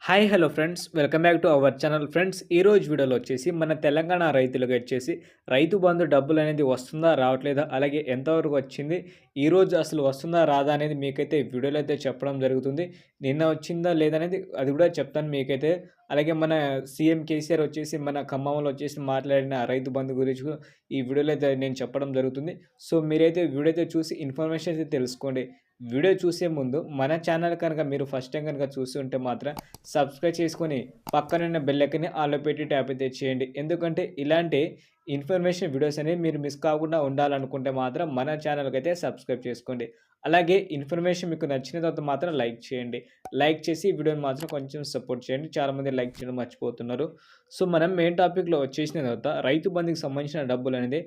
Hello friends. Welcome back to our channel. Friends, ఈరోజు వీడియోలో వచ్చేసి మన తెలంగాణ రైతులకు వచ్చేసి రైతు బంధు డబ్బులనేది వస్తుందా? రావట్లేదా? అలాగే ఎంతవరకు వచ్చింది? ఈరోజు అసలు వస్తుందా? రాదా? అనేది మీకైతే ఈ వీడియోలో అయితే చెప్పడం జరుగుతుంది. నిన్న వచ్చిందా? లేదా? అనేది అది కూడా చెప్తాను మీకైతే. అలాగే మన సీఎం కేసీఆర్ వచ్చేసి మన ఖమ్మంలో వచ్చేసి మాట్లాడిన రైతు బంధు గురించి కూడా ఈ వీడియోలో అయితే నేను చెప్పడం జరుగుతుంది. సో, మీరైతే వీడియో అయితే చూసి ఇన్ఫర్మేషన్ అయితే తెలుసుకోండి. వీడియో చూసే ముందు మన ఛానల్ కనుక మీరు ఫస్ట్ టైం కనుక చూస్తుంటే మాత్రం సబ్స్క్రైబ్ చేసుకొని పక్కనున్న బెల్ ఐకాన్ని ఆల్‌లో పెట్టి ట్యాప్ అయితే చేయండి. ఎందుకంటే ఇలాంటి ఇన్ఫర్మేషన్ వీడియోస్ అనేవి మీరు మిస్ కాకుండా ఉండాలనుకుంటే మాత్రం మన ఛానల్‌కి అయితే సబ్స్క్రైబ్ చేసుకోండి. అలాగే ఇన్ఫర్మేషన్ మీకు నచ్చిన తర్వాత మాత్రం లైక్ చేయండి. లైక్ చేసి ఈ వీడియోని మాత్రం కొంచెం సపోర్ట్ చేయండి. చాలామంది లైక్ చేయడం మర్చిపోతున్నారు. సో, మనం మెయిన్ టాపిక్‌లో వచ్చేసిన తర్వాత రైతు బంధుకి సంబంధించిన డబ్బులనేది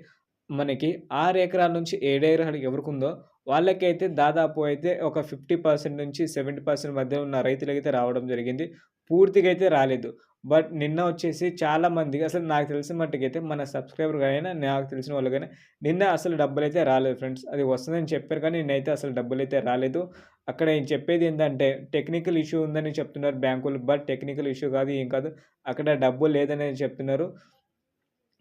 మనకి 6 ఎకరాల నుంచి 7 ఎకరాలు ఎవరికుందో వాళ్ళకైతే దాదాపు అయితే ఒక 50% నుంచి 70% మధ్య ఉన్న రైతులకైతే రావడం జరిగింది. పూర్తిగా అయితే రాలేదు. బట్ నిన్న వచ్చేసి చాలామందికి అసలు నాకు తెలిసిన మట్టుకైతే మన సబ్‌స్క్రైబర్ గాని, నాకు తెలిసిన వాళ్ళు గాని నిన్న అసలు డబ్బులైతే రాలేదు ఫ్రెండ్స్. అది వస్తదని చెప్పారు కానీ నిన్నైతే అసలు డబ్బులైతే రాలేదు. అక్కడ ఏం చెప్పేది ఏందంటే టెక్నికల్ ఇష్యూ ఉందని చెప్తున్నారు బ్యాంకులు. బట్ టెక్నికల్ ఇష్యూ కాదు, ఏం కాదు. అక్కడ డబ్బులు లేదనేది చెప్తున్నారు.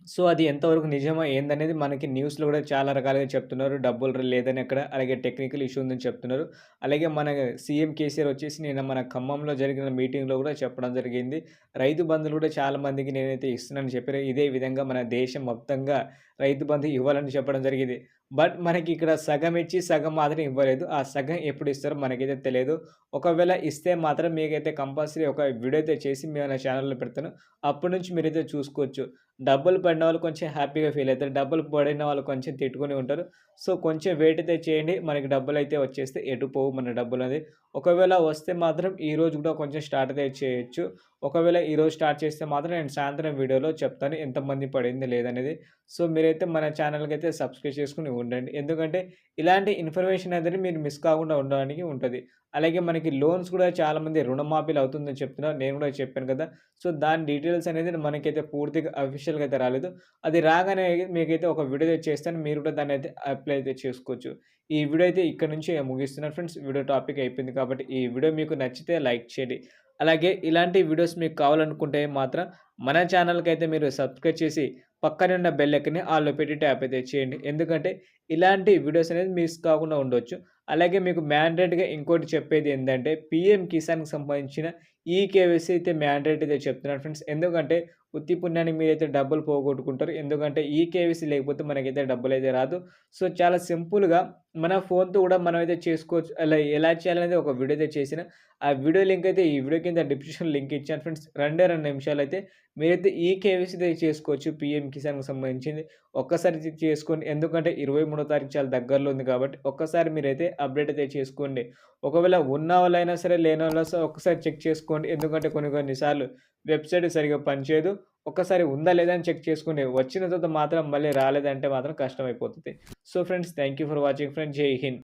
సో, అది ఎంతవరకు నిజమో ఏందనేది మనకి న్యూస్‌లో గూడా చాలా రకాలుగా చెప్తున్నారు. డబ్బులు లేదని అక్కడ, అలాగే టెక్నికల్ ఇష్యూ ఉందని చెప్తున్నారు. అలాగే మన సీఎం కేసీఆర్ వచ్చేసి నిన్న మన ఖమ్మంలో జరిగిన మీటింగ్‌లో గూడా చెప్పడం జరిగింది. రైతు బంధులు గూడా చాలా మందికి నేనైతే ఇస్తున్నానని చెప్పారు. ఇదే విధంగా మన దేశం మొత్తంగా రైతు బంధు ఇవ్వాలని చెప్పడం జరిగింది. బట్ మనకి ఇక్కడ సగం ఇచ్చి, సగం మాత్రం ఇవ్వలేదు. ఆ సగం ఎప్పుడు ఇస్తారో మనకైతే తెలియదు. ఒకవేళ ఇస్తే మాత్రం మీకైతే కంపల్సరీ ఒక వీడియో అయితే చేసి మన ఛానెల్‌లో పెడతాను. అప్పటి నుంచి మీరైతే చూసుకోవచ్చు. డబ్బులు పడిన వాళ్ళు కొంచెం హ్యాపీగా ఫీల్ అవుతారు. డబ్బులు పడిన వాళ్ళు కొంచెం తిట్టుకొని ఉంటారు. సో, కొంచెం వెయిట్ అయితే చేయండి. మనకి డబ్బులైతే వచ్చేస్తే ఎటు పోవు మన డబ్బులనేది. ఒకవేళ వస్తే మాత్రం ఈరోజు కూడా కొంచెం స్టార్ట్ అయితే చేయొచ్చు. ఒకవేళ ఈరోజు స్టార్ట్ చేస్తే మాత్రం నేను సాయంత్రం వీడియోలో చెప్తాను ఎంతమంది పడింది లేదనేది. సో, మీరైతే మన ఛానల్‌కైతే సబ్స్క్రైబ్ చేసుకొని ఉండండి. ఎందుకంటే ఇలాంటి ఇన్ఫర్మేషన్ అనేది మీరు మిస్ కాకుండా ఉండడానికి ఉంటది. అలాగే మనకి లోన్స్ కూడా చాలామంది రుణమాఫీలు అవుతుందని చెప్తున్నారు. నేను కూడా చెప్పాను కదా! సో, దాని డీటెయిల్స్ అనేది మనకైతే పూర్తిగా అఫీషియల్‌గా అయితే రాలేదు. అది రాగానే మీకైతే ఒక వీడియో అయితే చేస్తాను. మీరు కూడా దాన్నైతే అప్లై అయితే చేసుకోవచ్చు. ఈ వీడియో అయితే ఇక్కడి నుంచి ముగిస్తున్నాను ఫ్రెండ్స్. వీడియో టాపిక్ అయిపోయింది కాబట్టి ఈ వీడియో మీకు నచ్చితే లైక్ చేయండి. అలాగే ఇలాంటి వీడియోస్ మీకు కావాలనుకుంటే మాత్రం మన ఛానల్‌కైతే మీరు సబ్స్క్రైబ్ చేసి పక్కనే ఉన్న బెల్ ఐకాన్‌ని ఆల్‌లో పెట్టి ట్యాప్ అయితే చేయండి. ఎందుకంటే ఇలాంటి వీడియోస్ అనేది మిస్ కాకుండా ఉండొచ్చు. అలాగే మీకు మ్యాండేట్‌గా ఇంకోటి చెప్పేది ఏందంటే పీఎం కిసాన్‌కి సంబంధించిన ఈకేవైసీ అయితే మ్యాండేట్ అయితే చెప్తున్నాను ఫ్రెండ్స్. ఎందుకంటే ఉత్తి పుణ్యానికి మీరైతే డబ్బులు పోగొట్టుకుంటారు. ఎందుకంటే ఈకేవైసీ లేకపోతే మనకైతే డబ్బులైతే రాదు. సో, చాలా సింపుల్‌గా మన ఫోన్‌తో కూడా మనమైతే చేసుకోవచ్చు. అలా ఎలా చేయాలనేది ఒక వీడియో అయితే చేసిన. ఆ వీడియో లింక్ అయితే ఈ వీడియో కింద డిస్క్రిప్షన్ లింక్ ఇచ్చాను ఫ్రెండ్స్. 2 నిమిషాలైతే మీరైతే ఈకేవైసీ అయితే చేసుకోవచ్చు. పీఎం కిసాన్‌కి సంబంధించింది. ఒక్కసారి చేసుకోండి. ఎందుకంటే 23 తారీఖు చాలా దగ్గరలో ఉంది కాబట్టి ఒక్కసారి మీరైతే అప్డేట్ అయితే చేసుకోండి. ఒకవేళ ఉన్నవాళ్ళైనా సరే, లేనోళ్ళైనా సరే ఒక్కసారి చెక్ చేసుకోండి. ఎందుకంటే కొన్ని కొన్ని సార్లు వెబ్‌సైట్ సరిగ్గా పనిచేయదు. ఒక్కసారి ఉందా లేదా అని చెక్ చేసుకోండి. వచ్చిన తర్వాత మాత్రం మళ్ళీ రాలేదంటే మాత్రం కష్టమైపోతది. So, friends, thank you for watching friends. Jai Hind.